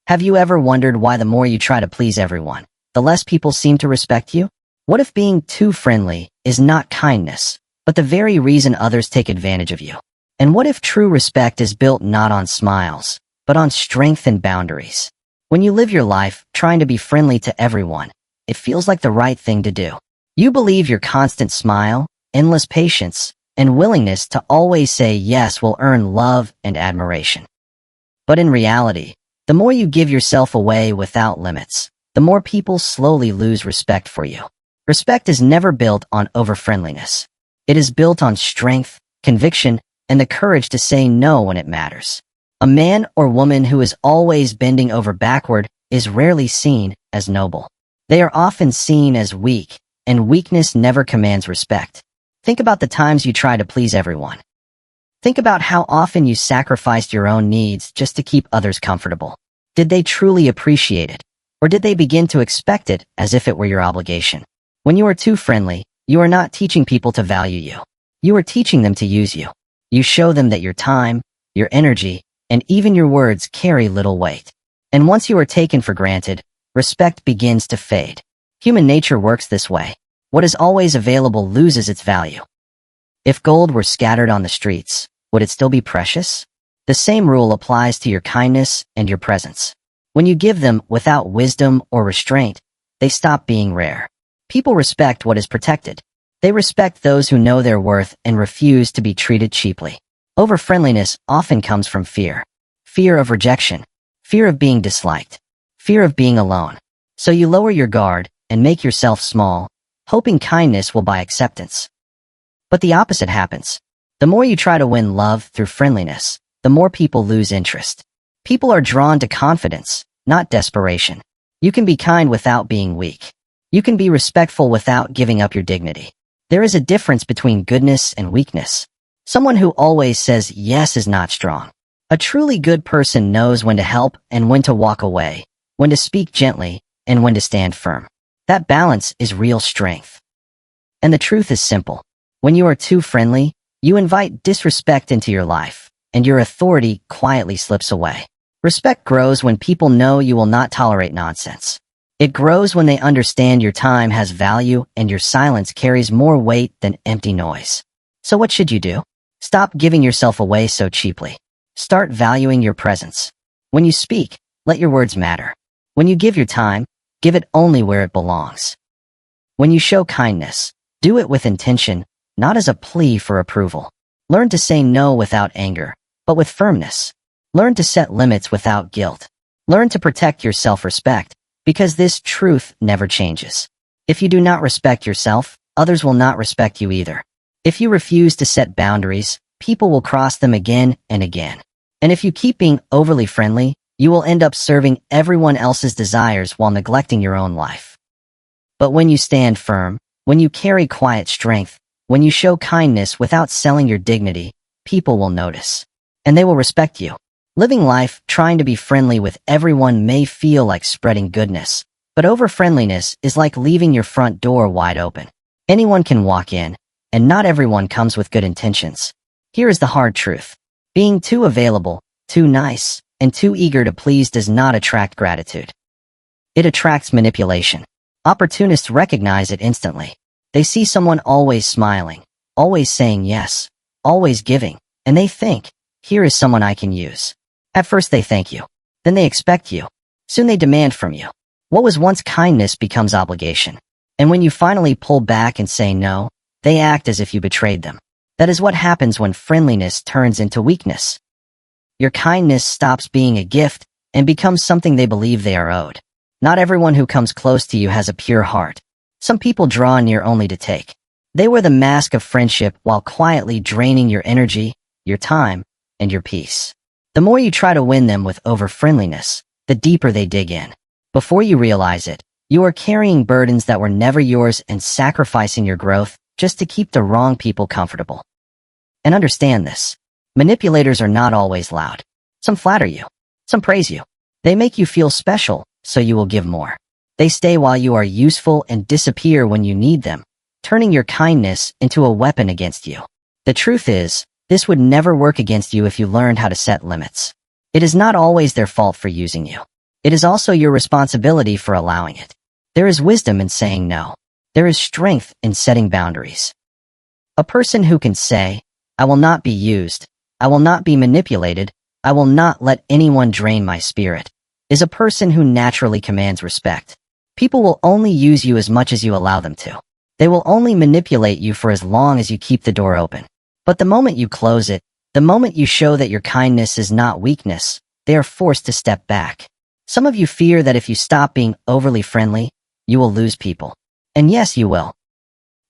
Have you ever wondered why the more you try to please everyone, the less people seem to respect you? What if being too friendly is not kindness, but the very reason others take advantage of you? And what if true respect is built not on smiles, but on strength and boundaries? When you live your life trying to be friendly to everyone, it feels like the right thing to do. You believe your constant smile, endless patience, and willingness to always say yes will earn love and admiration. But in reality, the more you give yourself away without limits, the more people slowly lose respect for you. Respect is never built on over-friendliness. It is built on strength, conviction, and the courage to say no when it matters. A man or woman who is always bending over backward is rarely seen as noble. They are often seen as weak, and weakness never commands respect. Think about the times you try to please everyone. Think about how often you sacrificed your own needs just to keep others comfortable. Did they truly appreciate it? Or did they begin to expect it as if it were your obligation? When you are too friendly, you are not teaching people to value you. You are teaching them to use you. You show them that your time, your energy, and even your words carry little weight. And once you are taken for granted, respect begins to fade. Human nature works this way. What is always available loses its value. If gold were scattered on the streets, would it still be precious? The same rule applies to your kindness and your presence. When you give them without wisdom or restraint, they stop being rare. People respect what is protected. They respect those who know their worth and refuse to be treated cheaply. Over-friendliness often comes from fear. Fear of rejection. Fear of being disliked. Fear of being alone. So you lower your guard and make yourself small, hoping kindness will buy acceptance. But the opposite happens. The more you try to win love through friendliness, the more people lose interest. People are drawn to confidence, not desperation. You can be kind without being weak. You can be respectful without giving up your dignity. There is a difference between goodness and weakness. Someone who always says yes is not strong. A truly good person knows when to help and when to walk away, when to speak gently and when to stand firm. That balance is real strength. And the truth is simple. When you are too friendly, you invite disrespect into your life, and your authority quietly slips away. Respect grows when people know you will not tolerate nonsense. It grows when they understand your time has value and your silence carries more weight than empty noise. So what should you do? Stop giving yourself away so cheaply. Start valuing your presence. When you speak, let your words matter. When you give your time, give it only where it belongs. When you show kindness, do it with intention, not as a plea for approval. Learn to say no without anger, but with firmness. Learn to set limits without guilt. Learn to protect your self-respect, because this truth never changes. If you do not respect yourself, others will not respect you either. If you refuse to set boundaries, people will cross them again and again. And if you keep being overly friendly, you will end up serving everyone else's desires while neglecting your own life. But when you stand firm, when you carry quiet strength, when you show kindness without selling your dignity, people will notice. And they will respect you. Living life trying to be friendly with everyone may feel like spreading goodness, but over-friendliness is like leaving your front door wide open. Anyone can walk in, and not everyone comes with good intentions. Here is the hard truth. Being too available, too nice, and too eager to please does not attract gratitude. It attracts manipulation. Opportunists recognize it instantly. They see someone always smiling, always saying yes, always giving, and they think, here is someone I can use. At first they thank you. Then they expect you. Soon they demand from you. What was once kindness becomes obligation. And when you finally pull back and say no, they act as if you betrayed them. That is what happens when friendliness turns into weakness. Your kindness stops being a gift and becomes something they believe they are owed. Not everyone who comes close to you has a pure heart. Some people draw near only to take. They wear the mask of friendship while quietly draining your energy, your time, and your peace. The more you try to win them with over-friendliness, the deeper they dig in. Before you realize it, you are carrying burdens that were never yours and sacrificing your growth just to keep the wrong people comfortable. And understand this. Manipulators are not always loud. Some flatter you. Some praise you. They make you feel special, so you will give more. They stay while you are useful and disappear when you need them, turning your kindness into a weapon against you. The truth is, this would never work against you if you learned how to set limits. It is not always their fault for using you. it is also your responsibility for allowing it. There is wisdom in saying no. There is strength in setting boundaries. A person who can say, I will not be used, I will not be manipulated, I will not let anyone drain my spirit, is a person who naturally commands respect. People will only use you as much as you allow them to. They will only manipulate you for as long as you keep the door open. But the moment you close it, the moment you show that your kindness is not weakness, they are forced to step back. Some of you fear that if you stop being overly friendly, you will lose people. And yes, you will.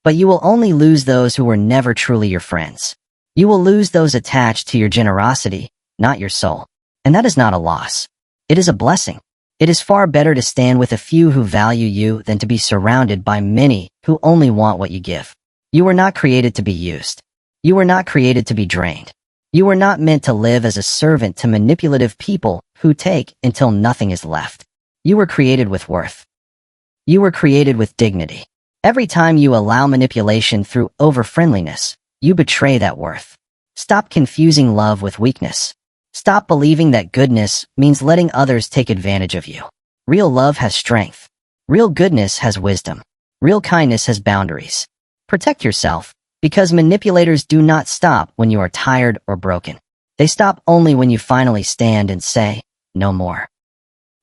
But you will only lose those who were never truly your friends. You will lose those attached to your generosity, not your soul. And that is not a loss. It is a blessing. It is far better to stand with a few who value you than to be surrounded by many who only want what you give. You were not created to be used. You were not created to be drained. You were not meant to live as a servant to manipulative people who take until nothing is left. You were created with worth. You were created with dignity. Every time you allow manipulation through over-friendliness, you betray that worth. Stop confusing love with weakness. Stop believing that goodness means letting others take advantage of you. Real love has strength. Real goodness has wisdom. Real kindness has boundaries. Protect yourself, because manipulators do not stop when you are tired or broken. They stop only when you finally stand and say, no more.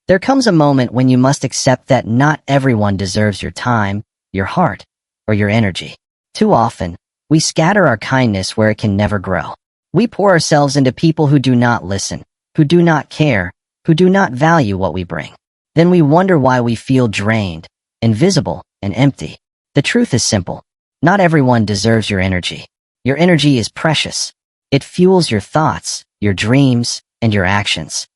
There comes a moment when you must accept that not everyone deserves your time, your heart, or your energy. Too often, we scatter our kindness where it can never grow. We pour ourselves into people who do not listen, who do not care, who do not value what we bring. Then we wonder why we feel drained, invisible, and empty. The truth is simple. Not everyone deserves your energy. Your energy is precious. It fuels your thoughts, your dreams, and your actions.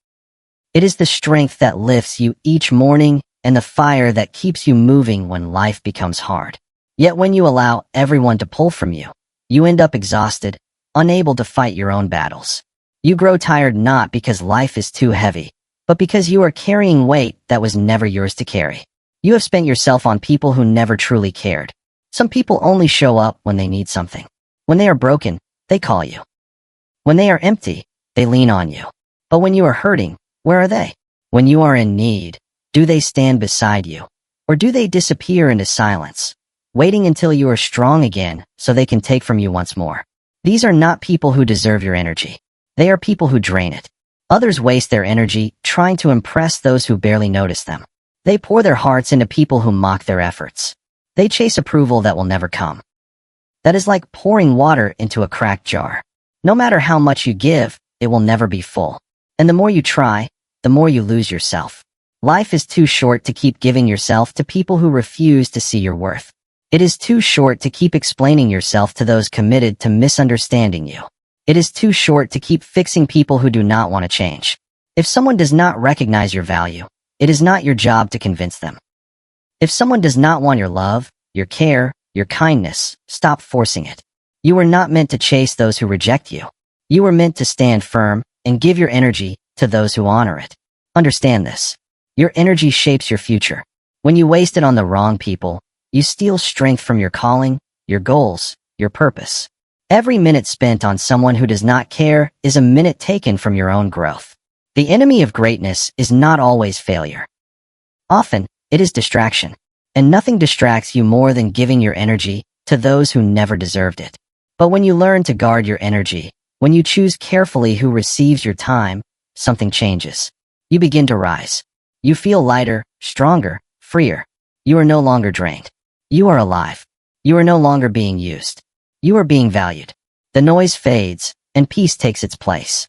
It is the strength that lifts you each morning and the fire that keeps you moving when life becomes hard. Yet when you allow everyone to pull from you, you end up exhausted, unable to fight your own battles. You grow tired not because life is too heavy, but because you are carrying weight that was never yours to carry. You have spent yourself on people who never truly cared. Some people only show up when they need something. When they are broken, they call you. When they are empty, they lean on you. But when you are hurting, where are they? When you are in need, do they stand beside you? Or do they disappear into silence, waiting until you are strong again so they can take from you once more? These are not people who deserve your energy. They are people who drain it. Others waste their energy trying to impress those who barely notice them. They pour their hearts into people who mock their efforts. They chase approval that will never come. That is like pouring water into a cracked jar. No matter how much you give, it will never be full. And the more you try, the more you lose yourself. Life is too short to keep giving yourself to people who refuse to see your worth. It is too short to keep explaining yourself to those committed to misunderstanding you. It is too short to keep fixing people who do not want to change. If someone does not recognize your value, it is not your job to convince them. If someone does not want your love, your care, your kindness, stop forcing it. You were not meant to chase those who reject you. You were meant to stand firm and give your energy to those who honor it. Understand this. Your energy shapes your future. When you waste it on the wrong people, you steal strength from your calling, your goals, your purpose. Every minute spent on someone who does not care is a minute taken from your own growth. The enemy of greatness is not always failure. Often, it is distraction. And nothing distracts you more than giving your energy to those who never deserved it. But when you learn to guard your energy, when you choose carefully who receives your time, something changes. You begin to rise. You feel lighter, stronger, freer. You are no longer drained. You are alive. You are no longer being used. You are being valued. The noise fades, and peace takes its place.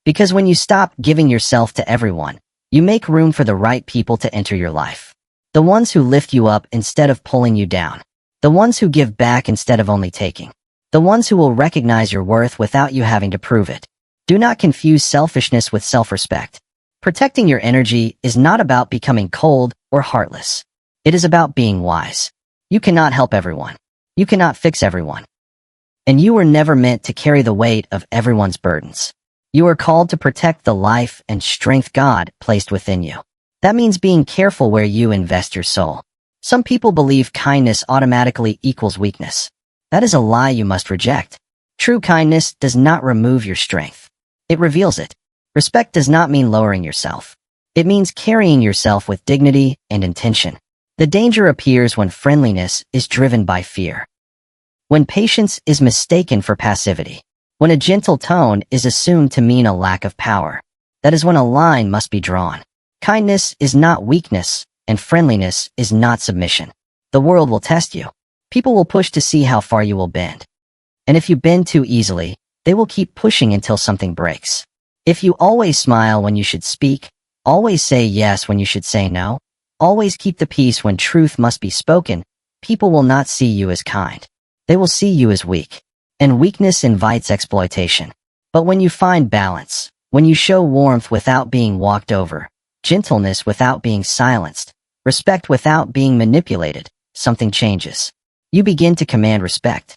Because when you stop giving yourself to everyone, you make room for the right people to enter your life. The ones who lift you up instead of pulling you down. The ones who give back instead of only taking. The ones who will recognize your worth without you having to prove it. Do not confuse selfishness with self-respect. Protecting your energy is not about becoming cold or heartless. It is about being wise. You cannot help everyone. You cannot fix everyone. And you were never meant to carry the weight of everyone's burdens. You are called to protect the life and strength God placed within you. That means being careful where you invest your soul. Some people believe kindness automatically equals weakness. That is a lie you must reject. True kindness does not remove your strength. It reveals it. Respect does not mean lowering yourself. It means carrying yourself with dignity and intention. The danger appears when friendliness is driven by fear. When patience is mistaken for passivity. When a gentle tone is assumed to mean a lack of power. That is when a line must be drawn. Kindness is not weakness, and friendliness is not submission. The world will test you. People will push to see how far you will bend. And if you bend too easily, they will keep pushing until something breaks. If you always smile when you should speak, always say yes when you should say no, always keep the peace when truth must be spoken, people will not see you as kind. They will see you as weak. And weakness invites exploitation. But when you find balance, when you show warmth without being walked over, gentleness without being silenced, respect without being manipulated, something changes. You begin to command respect.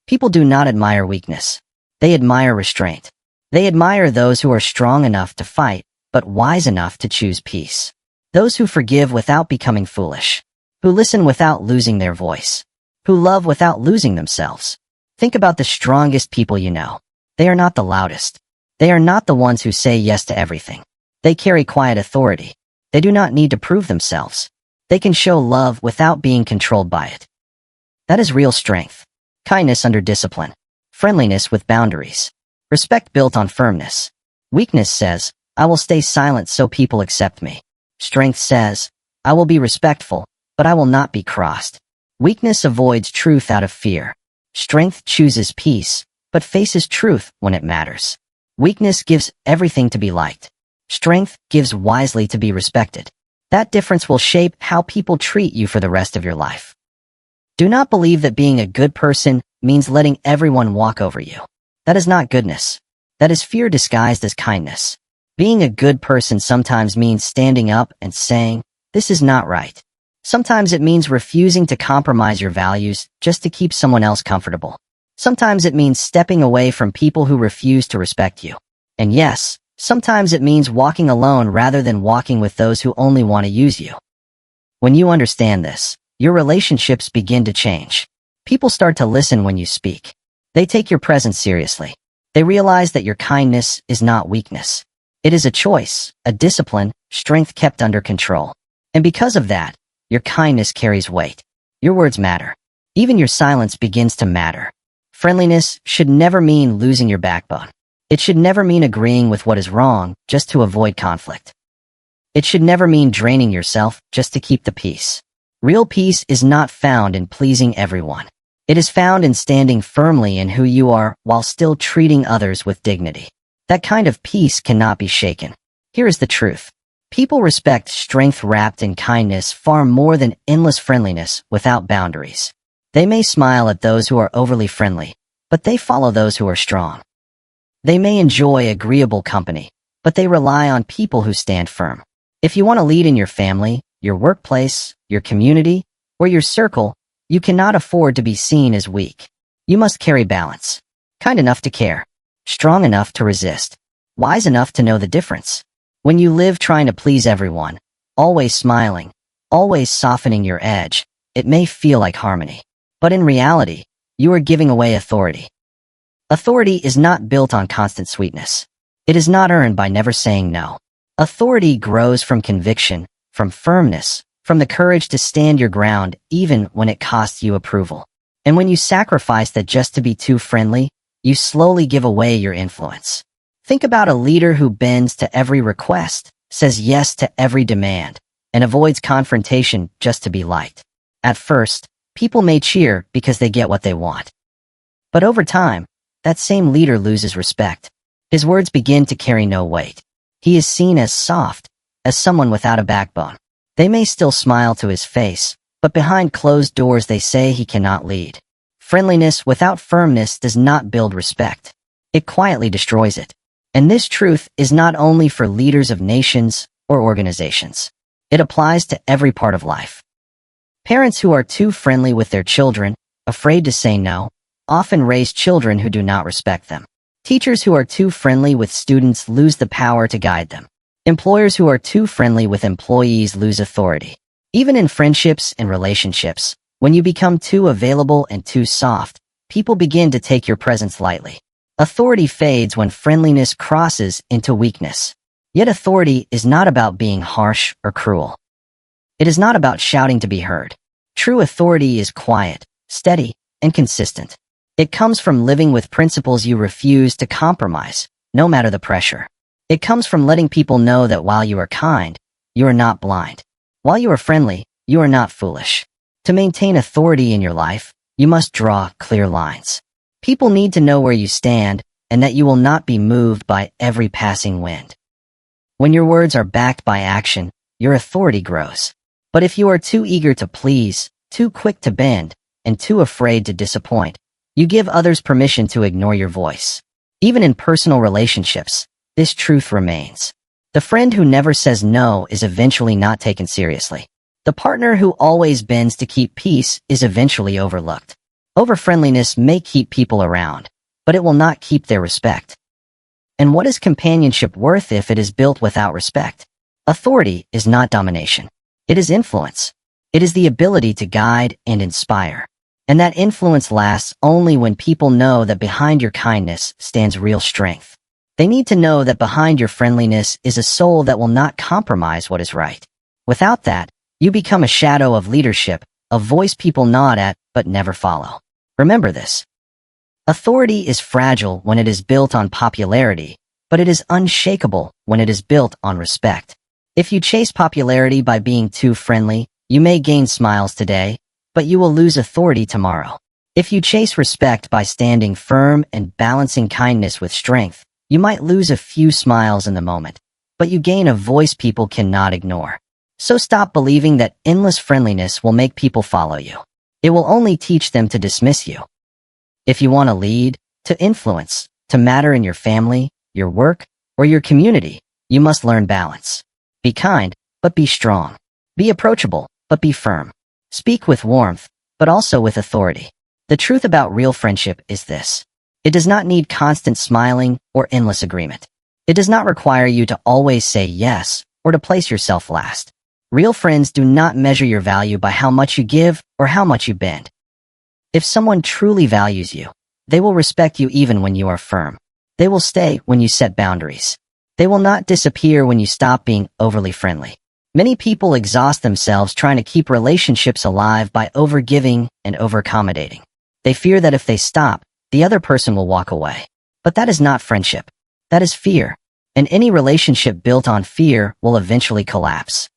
People do not admire weakness. They admire restraint. They admire those who are strong enough to fight, but wise enough to choose peace. Those who forgive without becoming foolish. Who listen without losing their voice. Who love without losing themselves. Think about the strongest people you know. They are not the loudest. They are not the ones who say yes to everything. They carry quiet authority. They do not need to prove themselves. They can show love without being controlled by it. That is real strength. Kindness under discipline. Friendliness with boundaries. Respect built on firmness. Weakness says, I will stay silent so people accept me. Strength says, I will be respectful, but I will not be crossed. Weakness avoids truth out of fear. Strength chooses peace, but faces truth when it matters. Weakness gives everything to be liked. Strength gives wisely to be respected. That difference will shape how people treat you for the rest of your life. Do not believe that being a good person means letting everyone walk over you. That is not goodness. That is fear disguised as kindness. Being a good person sometimes means standing up and saying, this is not right. Sometimes it means refusing to compromise your values just to keep someone else comfortable. Sometimes it means stepping away from people who refuse to respect you. And yes, sometimes it means walking alone rather than walking with those who only want to use you. When you understand this, your relationships begin to change. People start to listen when you speak. They take your presence seriously. They realize that your kindness is not weakness. It is a choice, a discipline, strength kept under control. And because of that, your kindness carries weight. Your words matter. Even your silence begins to matter. Friendliness should never mean losing your backbone. It should never mean agreeing with what is wrong just to avoid conflict. It should never mean draining yourself just to keep the peace. Real peace is not found in pleasing everyone. It is found in standing firmly in who you are while still treating others with dignity. That kind of peace cannot be shaken. Here is the truth. People respect strength wrapped in kindness far more than endless friendliness without boundaries. They may smile at those who are overly friendly, but they follow those who are strong. They may enjoy agreeable company, but they rely on people who stand firm. If you want to lead in your family, your workplace, your community, or your circle, you cannot afford to be seen as weak. You must carry balance. Kind enough to care. Strong enough to resist. Wise enough to know the difference. When you live trying to please everyone, always smiling, always softening your edge, it may feel like harmony. But in reality, you are giving away authority. Authority is not built on constant sweetness. It is not earned by never saying no. Authority grows from conviction, from firmness, from the courage to stand your ground even when it costs you approval. And when you sacrifice that just to be too friendly, you slowly give away your influence. Think about a leader who bends to every request, says yes to every demand, and avoids confrontation just to be liked. At first, people may cheer because they get what they want. But over time, that same leader loses respect. His words begin to carry no weight. He is seen as soft, as someone without a backbone. They may still smile to his face, but behind closed doors they say he cannot lead. Friendliness without firmness does not build respect. It quietly destroys it. And this truth is not only for leaders of nations or organizations. It applies to every part of life. Parents who are too friendly with their children, afraid to say no, often raise children who do not respect them. Teachers who are too friendly with students lose the power to guide them. Employers who are too friendly with employees lose authority. Even in friendships and relationships, when you become too available and too soft, people begin to take your presence lightly. Authority fades when friendliness crosses into weakness. Yet authority is not about being harsh or cruel. It is not about shouting to be heard. True authority is quiet, steady, and consistent. It comes from living with principles you refuse to compromise, no matter the pressure. It comes from letting people know that while you are kind, you are not blind. While you are friendly, you are not foolish. To maintain authority in your life, you must draw clear lines. People need to know where you stand and that you will not be moved by every passing wind. When your words are backed by action, your authority grows. But if you are too eager to please, too quick to bend, and too afraid to disappoint, you give others permission to ignore your voice. Even in personal relationships, this truth remains. The friend who never says no is eventually not taken seriously. The partner who always bends to keep peace is eventually overlooked. Over-friendliness may keep people around, but it will not keep their respect. And what is companionship worth if it is built without respect? Authority is not domination. It is influence. It is the ability to guide and inspire. And that influence lasts only when people know that behind your kindness stands real strength. They need to know that behind your friendliness is a soul that will not compromise what is right. Without that, you become a shadow of leadership, a voice people nod at but never follow. Remember this. Authority is fragile when it is built on popularity, but it is unshakable when it is built on respect. If you chase popularity by being too friendly, you may gain smiles today, but you will lose authority tomorrow. If you chase respect by standing firm and balancing kindness with strength, you might lose a few smiles in the moment, but you gain a voice people cannot ignore. So stop believing that endless friendliness will make people follow you. It will only teach them to dismiss you. If you want to lead, to influence, to matter in your family, your work, or your community, you must learn balance. Be kind, but be strong. Be approachable, but be firm. Speak with warmth, but also with authority. The truth about real friendship is this. It does not need constant smiling or endless agreement. It does not require you to always say yes or to place yourself last. Real friends do not measure your value by how much you give or how much you bend. If someone truly values you, they will respect you even when you are firm. They will stay when you set boundaries. They will not disappear when you stop being overly friendly. Many people exhaust themselves trying to keep relationships alive by overgiving and overaccommodating. They fear that if they stop, the other person will walk away. But that is not friendship. That is fear. And any relationship built on fear will eventually collapse.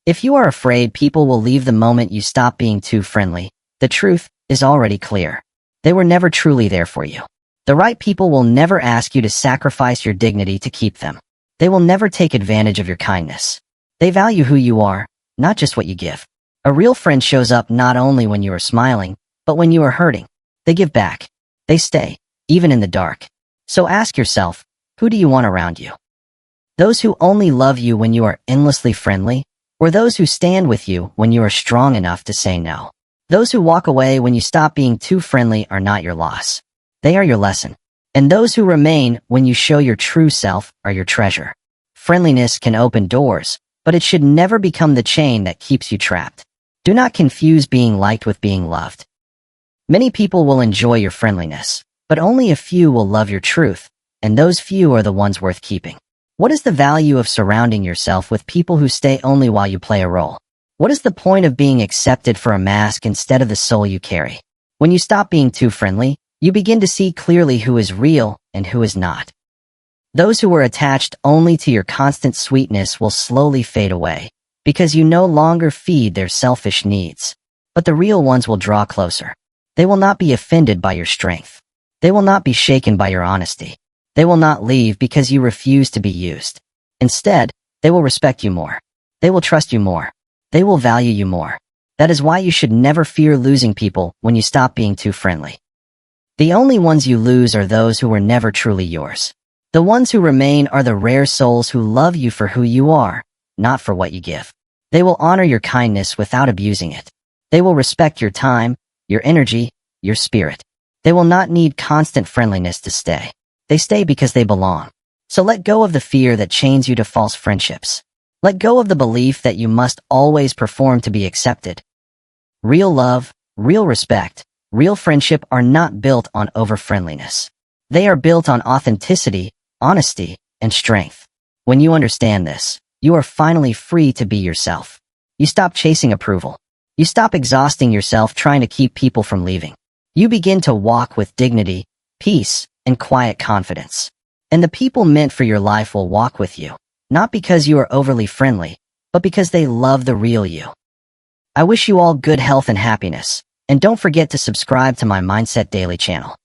If you are afraid people will leave the moment you stop being too friendly, the truth is already clear. They were never truly there for you. The right people will never ask you to sacrifice your dignity to keep them. They will never take advantage of your kindness. They value who you are, not just what you give. A real friend shows up not only when you are smiling, but when you are hurting. They give back. They stay, even in the dark. So ask yourself, who do you want around you? Those who only love you when you are endlessly friendly, or those who stand with you when you are strong enough to say no? Those who walk away when you stop being too friendly are not your loss. They are your lesson. And those who remain when you show your true self are your treasure. Friendliness can open doors, but it should never become the chain that keeps you trapped. Do not confuse being liked with being loved. Many people will enjoy your friendliness, but only a few will love your truth, and those few are the ones worth keeping. What is the value of surrounding yourself with people who stay only while you play a role? What is the point of being accepted for a mask instead of the soul you carry? When you stop being too friendly, you begin to see clearly who is real and who is not. Those who were attached only to your constant sweetness will slowly fade away, because you no longer feed their selfish needs. But the real ones will draw closer. They will not be offended by your strength. They will not be shaken by your honesty. They will not leave because you refuse to be used. Instead, they will respect you more. They will trust you more. They will value you more. That is why you should never fear losing people when you stop being too friendly. The only ones you lose are those who were never truly yours. The ones who remain are the rare souls who love you for who you are, not for what you give. They will honor your kindness without abusing it. They will respect your time, your energy, your spirit. They will not need constant friendliness to stay. They stay because they belong. So let go of the fear that chains you to false friendships. Let go of the belief that you must always perform to be accepted. Real love, real respect, real friendship are not built on over-friendliness. They are built on authenticity, honesty, and strength. When you understand this, you are finally free to be yourself. You stop chasing approval. You stop exhausting yourself trying to keep people from leaving. You begin to walk with dignity, peace, and quiet confidence. And the people meant for your life will walk with you, not because you are overly friendly, but because they love the real you. I wish you all good health and happiness, and don't forget to subscribe to my Mindset Daily channel.